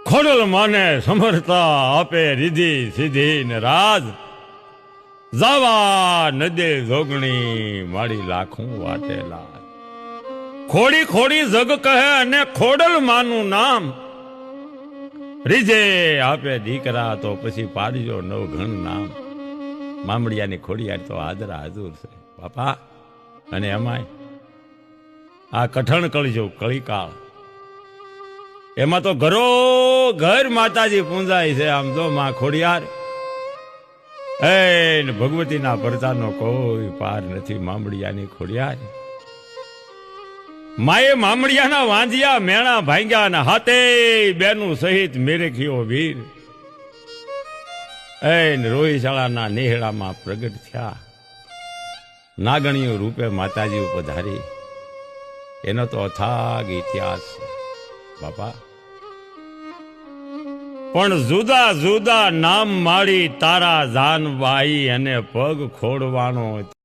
ખોડલ માને સમર્થા આપે રીધિ સીધી ને રાજ જાવા નદે જોગણી મારી લાખું વાટેલા ખોડી ખોડી જગ કહે અને ખોડલ માનું નામ રીજે આપે દીકરા તો પછી પાડજો નવ ઘણ નામ મામડિયાની ખોડિયાર તો હાજરા હાજર છે બાપા અને એમાંય આ કઠણ કળજો કળીકાળ એમાં તો ઘરો ઘર માતાજી પૂંજાય છે આમ તો માં ખોડિયાર એ ભગવતીના પરચાનો કોઈ પાર નથી મામડિયાની ખોડિયાર માએ મામડિયાના વાંજિયા મેણા ભાંગ્યા ને હાથે બેનું સહિત મેરેખીઓ વીર એ રોહિશાળાના નેહડામાં પ્રગટ થયા નાગણીઓ રૂપે માતાજી પધારી એનો તો અથાગ ઇતિહાસ બાપા પણ જુદા જુદા નામ માડી તારા જાનબાઈ અને પગ ખોડવાનો